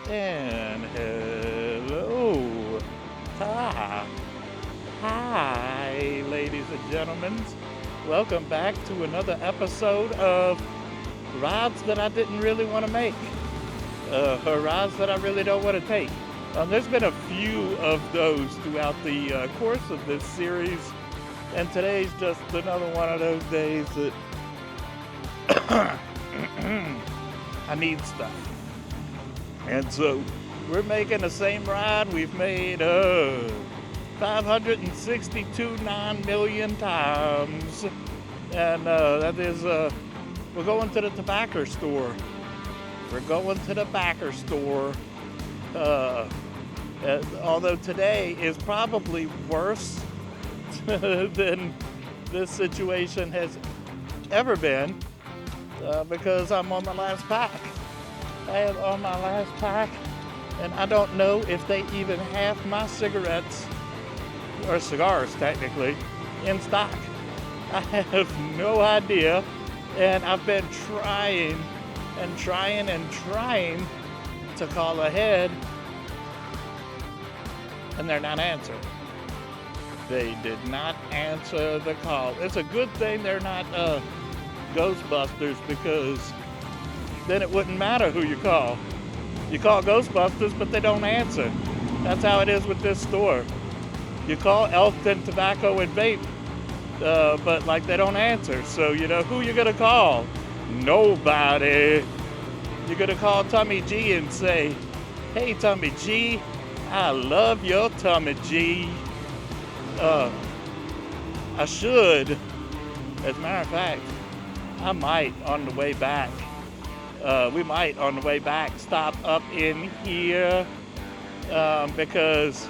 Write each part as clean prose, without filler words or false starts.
And hello. Hi. Hi, ladies and gentlemen. Welcome back to another episode of Rides That I Didn't Really Want to Make. Or rides that I really don't want to take. There's been a few of those throughout the course of this series. And today's just another one of those days that I need stuff. And so we're making the same ride we've made 562.9 million times. And that is, we're going to the tobacco store. We're going to the tobacco store. Although today is probably worse than this situation has ever been because I'm on my last pack. I am on my last pack, and I don't know if they even have my cigarettes, or cigars technically, in stock. I have no idea, and I've been trying to call ahead, and they're not answering. They did not answer the call. It's a good thing they're not Ghostbusters, because then it wouldn't matter who you call. You call Ghostbusters, but they don't answer. That's how it is with this store. You call Elkton Tobacco and Vape, but like they don't answer. So you know who you're gonna call? Nobody. You're gonna call Tummy G and say, "Hey Tummy G, I love your Tummy G." I should. As a matter of fact, I might on the way back. We might on the way back stop up in here because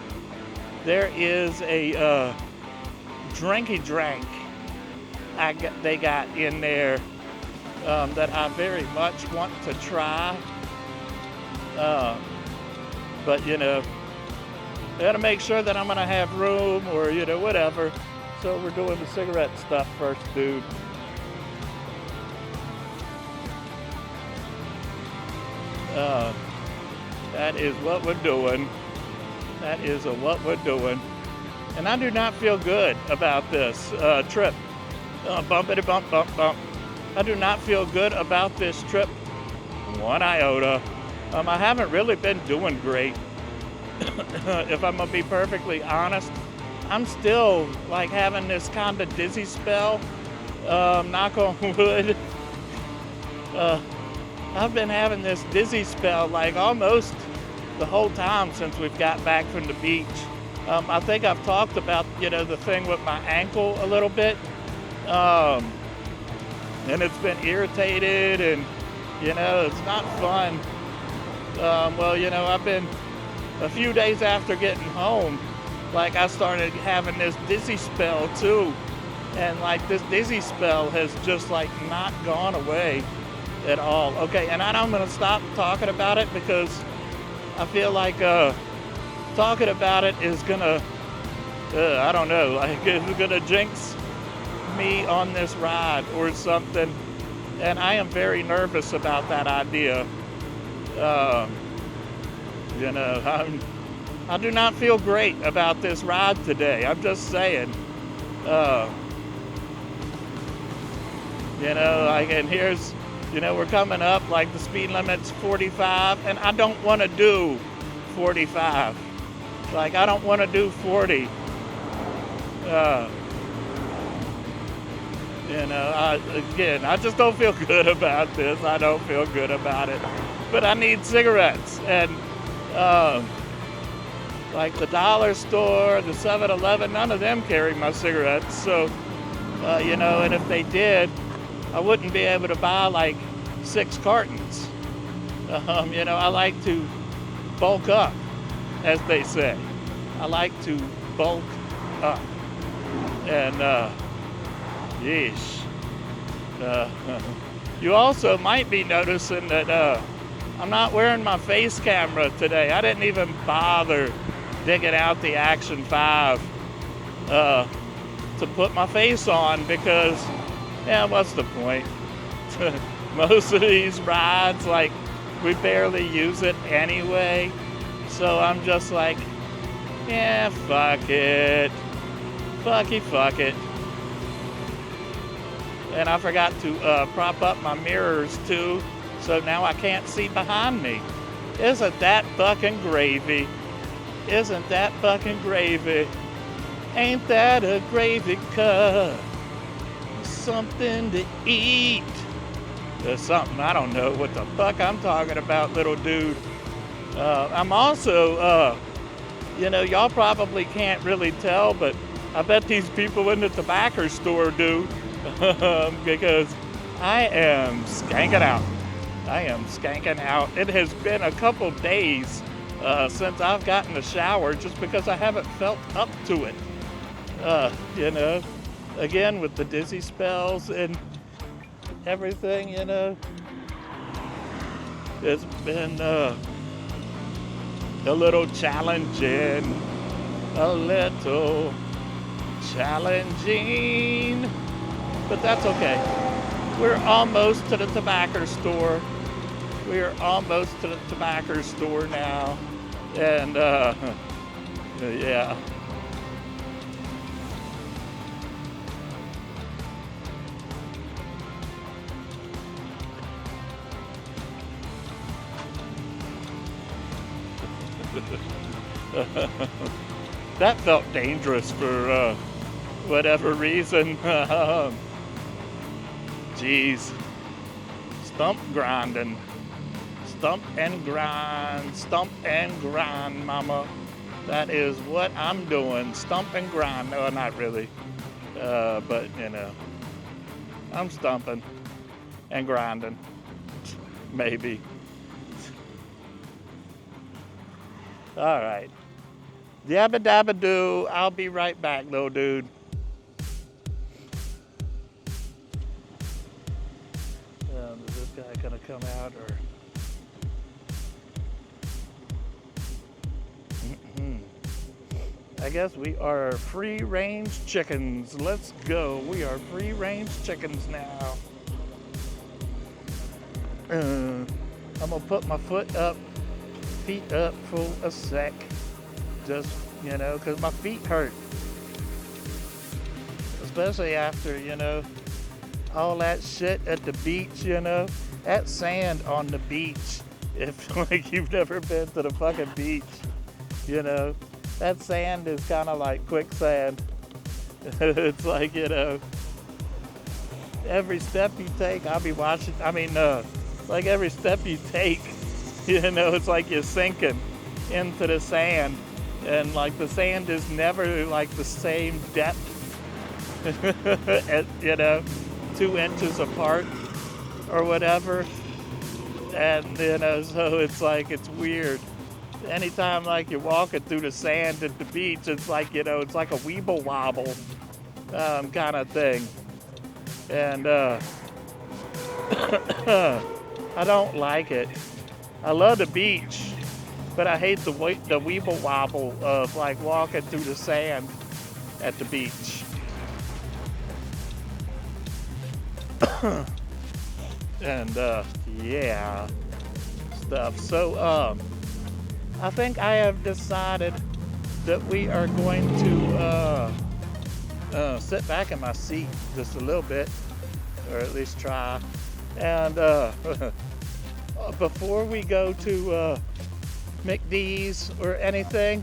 there is a drinky drink they got in there that I very much want to try. But you know, I gotta make sure that I'm gonna have room or you know whatever. So we're doing the cigarette stuff first, dude. That is what we're doing. That is what we're doing. And I do not feel good about this trip. Bumpity bump, bump, bump. I do not feel good about this trip one iota. I haven't really been doing great. If I'm gonna be perfectly honest, I'm still like having this kind of dizzy spell. Knock on wood. I've been having this dizzy spell like almost the whole time since we've got back from the beach. I think I've talked about, you know, the thing with my ankle a little bit. And it's been irritated and, you know, it's not fun. Well, you know, I've been a few days after getting home, like I started having this dizzy spell too. And like this dizzy spell has just like not gone away at all. Okay, and I'm gonna stop talking about it because I feel like talking about it is gonna, I don't know, like it's gonna jinx me on this ride or something. And I am very nervous about that idea. You know, I do not feel great about this ride today. I'm just saying. You know, like, and here's, you know, we're coming up, like the speed limit's 45, and I don't want to do 45. Like, I don't want to do 40. You know, I just don't feel good about this. I don't feel good about it. But I need cigarettes. And, like the dollar store, the 7-Eleven, none of them carry my cigarettes. So, you know, and if they did, I wouldn't be able to buy like 6 cartons. You know, I like to bulk up, as they say. I like to bulk up. And, yeesh. You also might be noticing that I'm not wearing my face camera today. I didn't even bother digging out the Action 5 to put my face on because, yeah, what's the point? Most of these rides, like, We barely use it anyway. So I'm just like, yeah, fuck it. Fuck it. And I forgot to prop up my mirrors too, so now I can't see behind me. Isn't that fucking gravy? Isn't that fucking gravy? Ain't that a gravy cup? Something to eat. There's something, I don't know what the fuck I'm talking about, little dude. I'm also, y'all probably can't really tell, but I bet these people in the tobacco store do. Because I am skanking out. It has been a couple days since I've gotten a shower just because I haven't felt up to it. Again with the dizzy spells and everything, it's been a little challenging. But that's okay. We're almost to the tobacco store. Now. And, yeah. That felt dangerous for whatever reason. Jeez. Stump grinding. Stump and grind, mama. That is what I'm doing. Stump and grind. No, not really. But, I'm stumping and grinding. Maybe. All right. Yabba dabba doo. I'll be right back, little dude. Is this guy gonna come out or? I guess we are free-range chickens. Let's go. We are free-range chickens now. I'm gonna put my feet up for a sec. Just, because my feet hurt. Especially after, all that shit at the beach, that sand on the beach. If like you've never been to the fucking beach, that sand is kind of like quicksand. It's like, every step you take, I'll be watching. Like every step you take, it's like you're sinking into the sand. And like the sand is never like the same depth, at, 2 inches apart or whatever. And, so it's like, it's weird. Anytime like you're walking through the sand at the beach, it's like, it's like a weeble wobble kind of thing. And I don't like it. I love the beach, but I hate the weeble wobble of like walking through the sand at the beach. And yeah, stuff. So I think I have decided that we are going to sit back in my seat just a little bit, or at least try. And before we go to McD's or anything,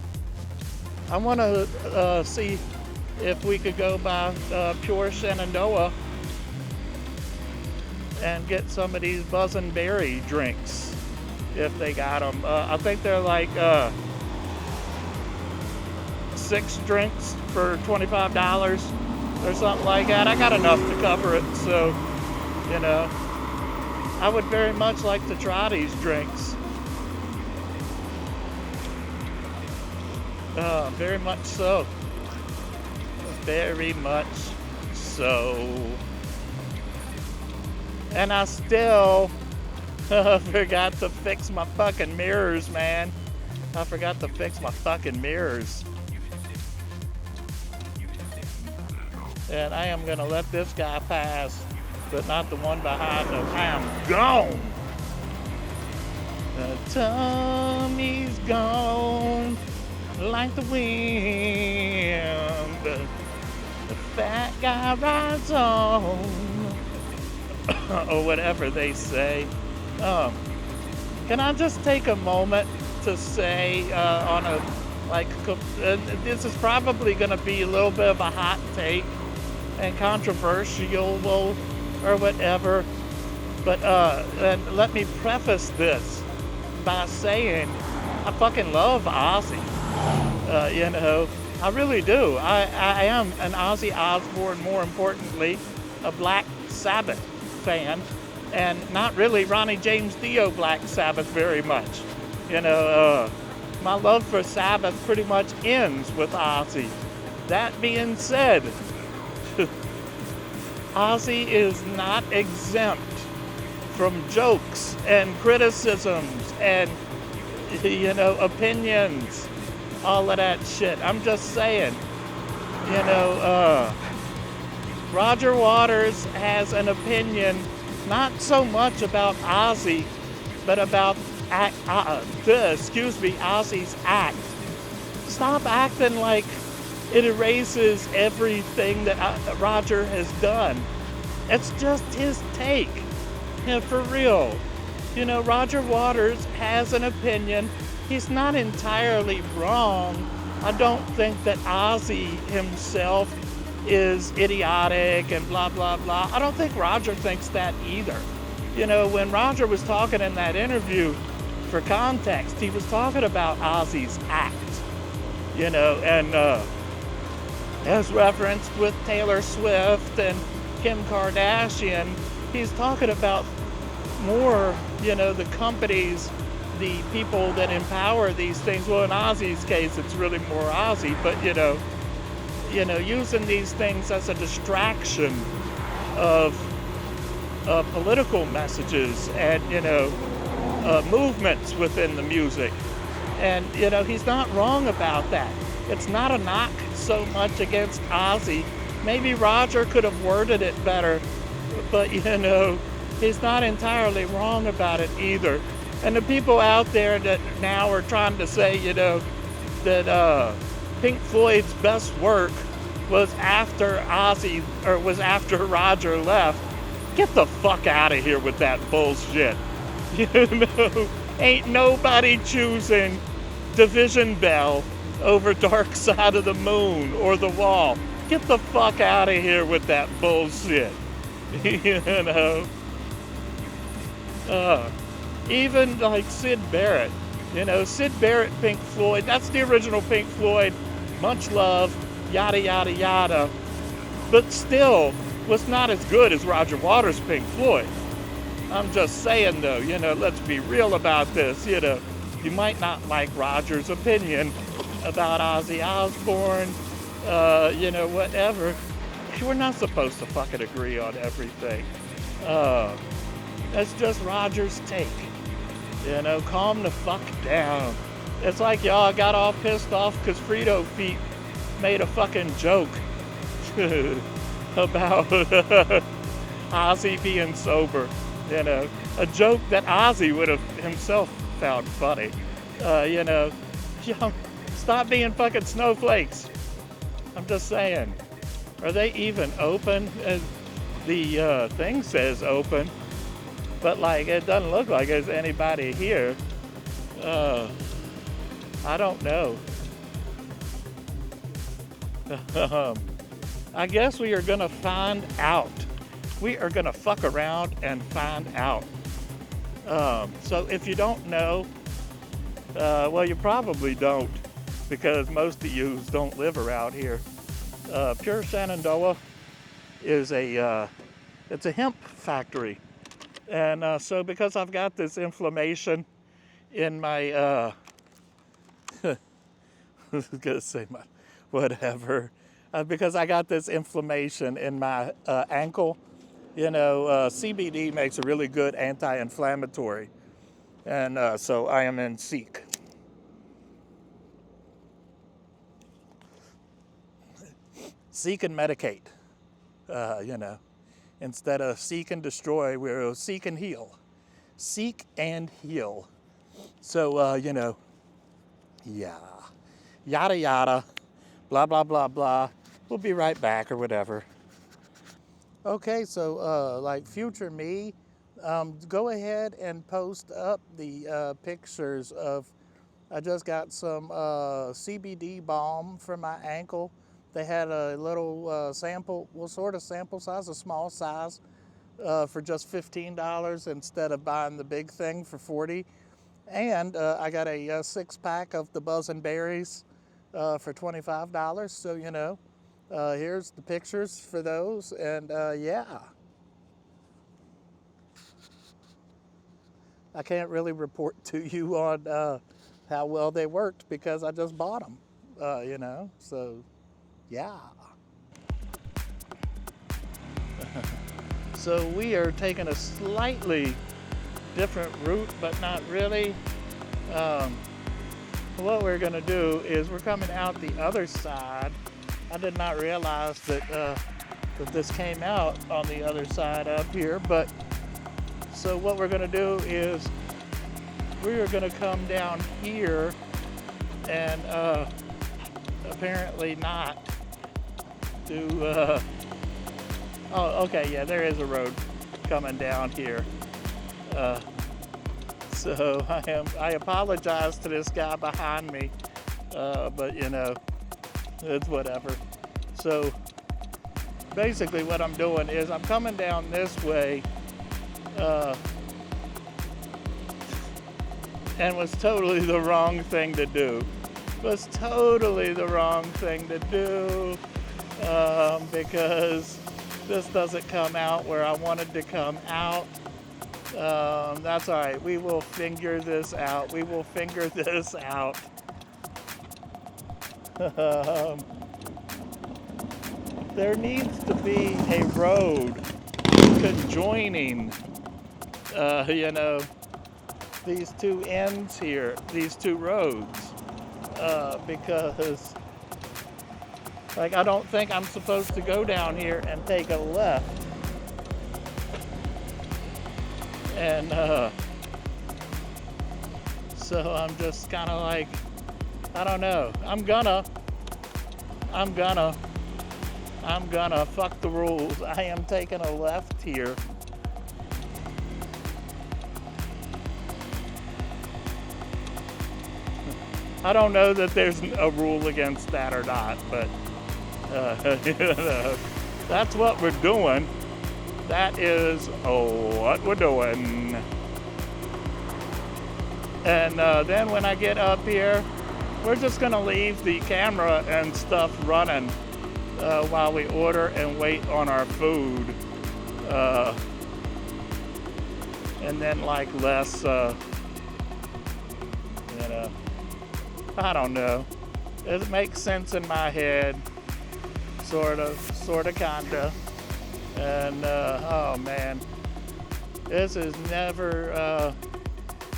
I want to see if we could go by Pure Shenandoah and get some of these Buzzin berry drinks if they got them. I think they're like 6 drinks for $25 or something like that. I got enough to cover it, so I would very much like to try these drinks. Very much so. Very much so. And I still forgot to fix my fucking mirrors, man. I forgot to fix my fucking mirrors. And I am gonna let this guy pass, but not the one behind him. I am gone. Tommy's gone like the wind. The fat guy rides on, or whatever they say. Um, can I just take a moment to say on a like this is probably going to be a little bit of a hot take and controversial or whatever, but and let me preface this by saying I fucking love Ozzy. I really do. I am an Ozzy Osbourne, more importantly, a Black Sabbath fan, and not really Ronnie James Dio Black Sabbath very much. My love for Sabbath pretty much ends with Ozzy. That being said, Ozzy is not exempt from jokes and criticisms and, opinions, all of that shit. I'm just saying, Roger Waters has an opinion not so much about Ozzy, but about Ozzy's act. Stop acting like it erases everything that Roger has done. It's just his take. For real. Roger Waters has an opinion. He's not entirely wrong. I don't think that Ozzy himself is idiotic and blah, blah, blah. I don't think Roger thinks that either. When Roger was talking in that interview, for context, he was talking about Ozzy's act, and as referenced with Taylor Swift and Kim Kardashian, he's talking about more, the companies, the people that empower these things. Well, in Ozzy's case, it's really more Ozzy, but, using these things as a distraction of political messages and, movements within the music. And, he's not wrong about that. It's not a knock so much against Ozzy. Maybe Roger could have worded it better, but, he's not entirely wrong about it either. And the people out there that now are trying to say, that Pink Floyd's best work was after Ozzy, or was after Roger left, get the fuck out of here with that bullshit. Ain't nobody choosing Division Bell over Dark Side of the Moon or The Wall. Get the fuck out of here with that bullshit. Even like Sid Barrett. Sid Barrett, Pink Floyd, that's the original Pink Floyd. Much love, yada, yada, yada. But still, was not as good as Roger Waters' Pink Floyd. I'm just saying though, let's be real about this. You might not like Roger's opinion about Ozzy Osbourne, whatever. We're not supposed to fucking agree on everything. That's just Roger's take. Calm the fuck down. It's like y'all got all pissed off because Frito Feet made a fucking joke about Ozzy being sober. A joke that Ozzy would have himself found funny. Stop being fucking snowflakes. I'm just saying. Are they even open? The thing says open, but it doesn't look like there's anybody here. I don't know. I guess we are gonna find out. We are gonna fuck around and find out. So if you don't know, well, you probably don't, because most of you don't live around here. Pure Shenandoah is it's a hemp factory, and so because I've got this inflammation in my I was gonna say my whatever, because I got this inflammation in my ankle. CBD makes a really good anti-inflammatory, and so I am in Seek. Seek and medicate, instead of seek and destroy, we'll seek and heal. Seek and heal. So, you know, yeah, yada yada, blah, blah, blah, blah. We'll be right back or whatever. Okay, so like future me, go ahead and post up the pictures of, I just got some CBD balm for my ankle. They had a little sample, well, sort of sample size, a small size, for just $15 instead of buying the big thing for $40. And I got a 6-pack of the Buzzin berries for $25. So, you know, here's the pictures for those. And yeah, I can't really report to you on how well they worked because I just bought them, you know. So, yeah. So we are taking a slightly different route, but not really. What we're going to do is we're coming out the other side. I did not realize that that this came out on the other side up here, but so what we're going to do is we are going to come down here and apparently not do oh, okay, yeah, there is a road coming down here. So I apologize to this guy behind me, but you know, it's whatever. So basically what I'm doing is I'm coming down this way, and was totally the wrong thing to do. Was totally the wrong thing to do, because this doesn't come out where I wanted to come out. That's all right. We will figure this out. We will figure this out. There needs to be a road conjoining, you know, these two ends here, these two roads, because, like, I don't think I'm supposed to go down here and take a left. And so I'm just kind of like, I don't know. I'm gonna fuck the rules. I am taking a left here. I don't know that there's a rule against that or not, but you know, that's what we're doing. That is what we're doing. And then when I get up here, we're just gonna leave the camera and stuff running while we order and wait on our food. And then like less, you know, I don't know. It makes sense in my head, sorta, kinda. And oh man, this is never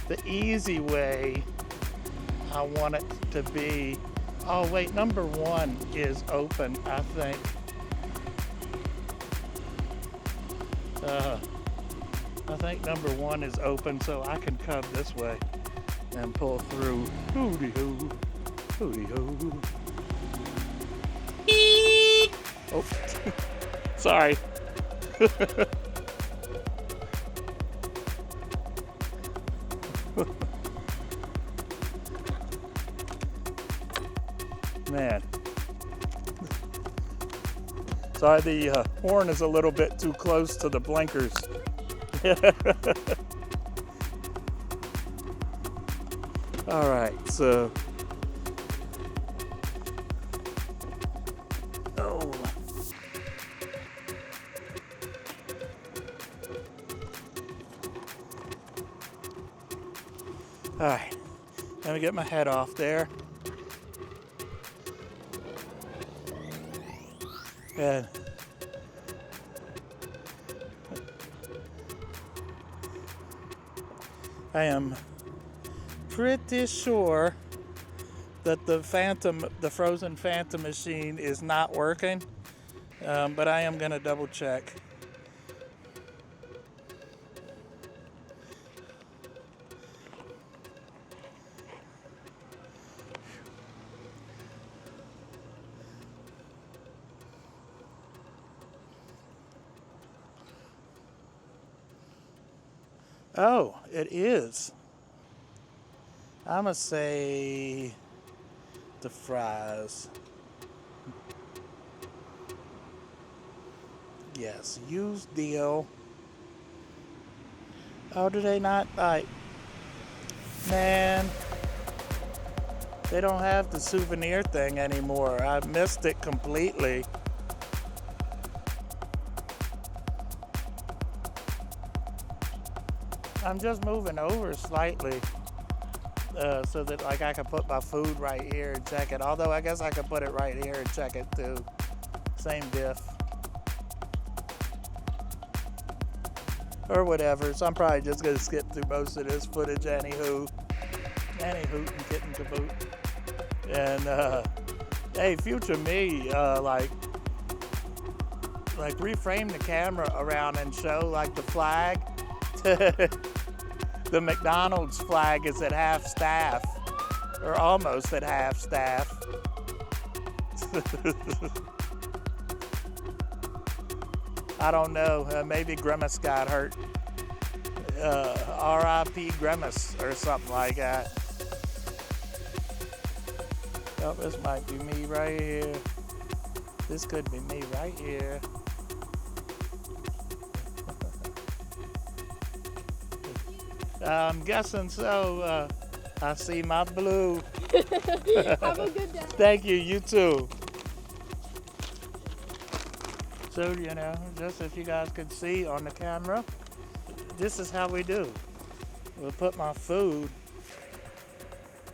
the easy way I want it to be. Oh wait, number 1 is open, I think. I think number 1 is open, so I can come this way and pull through. Hooty hoo, hooty hoo. Oh, sorry. Man. Sorry, the horn is a little bit too close to the blinkers. All right, so. Oh. All right, let me get my head off there. And I am pretty sure that the frozen Phantom machine is not working, but I am gonna double check. Oh, it is. I'm gonna say the fries. Yes, used deal. Oh, do they not? Like, man, they don't have the souvenir thing anymore. I missed it completely. I'm just moving over slightly so that like I can put my food right here and check it. Although I guess I could put it right here and check it too. Same diff. Or whatever. So I'm probably just gonna skip through most of this footage anywho. Anywho and kitten caboot. And hey, future me, like reframe the camera around and show like the flag. The McDonald's flag is at half staff, or almost at half staff. I don't know, maybe Grimace got hurt. R.I.P. Grimace or something like that. Oh, this might be me right here. This could be me right here. I'm guessing so. I see my blue. Have a good day. Thank you, you too. So, you know, just if you guys could see on the camera, this is how we do. We'll put my food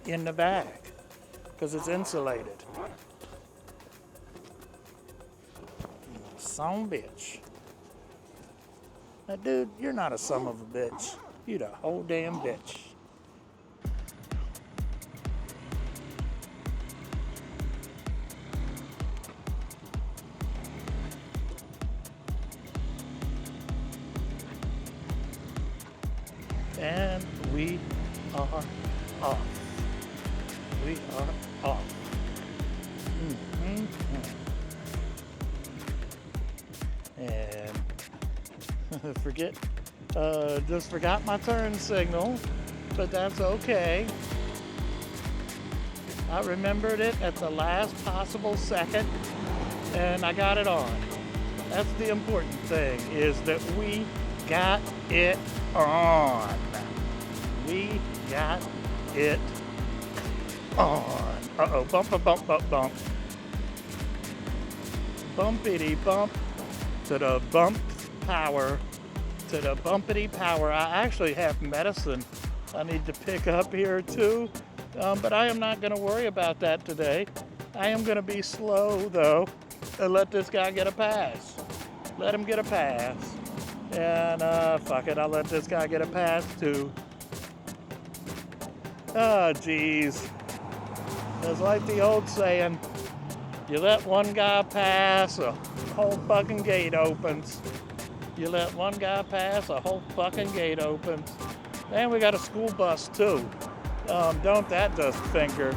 in the bag because it's insulated. Son of a bitch. Now, dude, you're not a son of a bitch. You the whole damn bitch. And we are off. We are off. And just forgot my turn signal, but that's okay. I remembered it at the last possible second, and I got it on. That's the important thing, is that we got it on. We got it on. Uh-oh, bump, bump, bump, bump. Bumpity bump to the bump power. To the bumpity power. I actually have medicine I need to pick up here too, but I am not going to worry about that today. I am going to be slow though and let this guy get a pass. Let him get a pass. And fuck it, I'll let this guy get a pass too. Oh geez. It's like the old saying, you let one guy pass, a whole fucking gate opens. You let one guy pass, a whole fucking gate opens. And we got a school bus too. Don't that just finger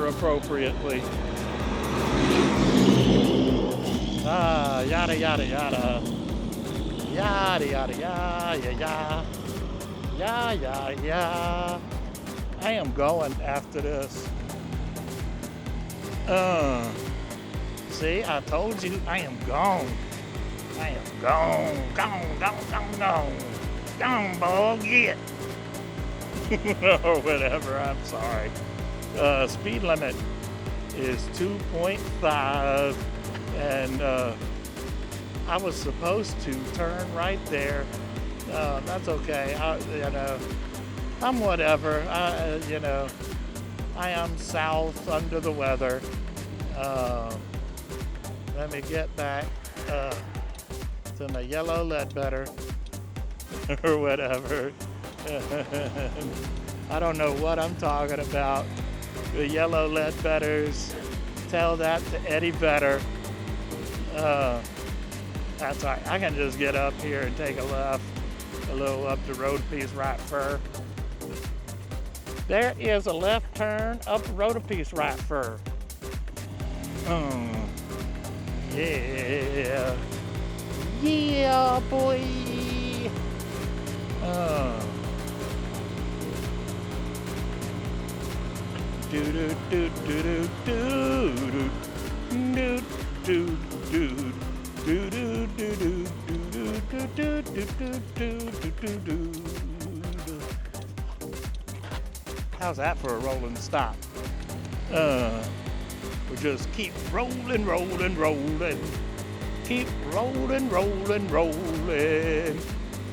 appropriately. Yada yada yada. Yada yada yada yada. Yeah, yeah, yeah. I am going after this. See, I told you I am gone. I am gone, boy, get. Or whatever, I'm sorry. Speed limit is 2.5, and I was supposed to turn right there. That's okay. I'm whatever. I am south under the weather. Let me get back to my yellow Ledbetter or whatever. I don't know what I'm talking about. The yellow Ledbetters. Tell that to Eddie Vedder. That's all right. I can just get up here and take a left, a little up the road piece right fur. There is a left turn up the road piece right fur. Yeah. Yeah, boy. Oh. Do do do do do do do do do do do do do do do do do do. How's that for a rolling stop? We just keep rolling, rolling, rolling. Keep rolling, rolling, rolling.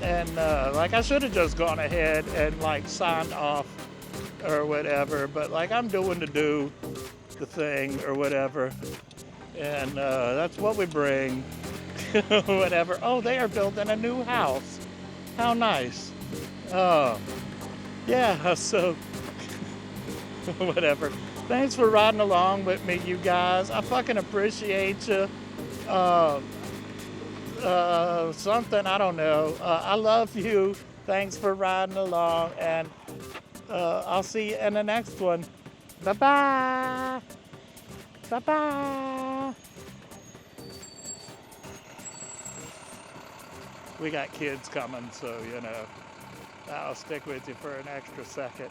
And like I should have just gone ahead and like signed off or whatever, but like I'm doing the thing or whatever. And that's what we bring. Whatever. Oh, they are building a new house. How nice. Yeah, so whatever. Thanks for riding along with me, you guys. I fucking appreciate you. Something, I don't know. I love you. Thanks for riding along, and I'll see you in the next one. Bye-bye. Bye-bye. We got kids coming, so, you know, I'll stick with you for an extra second.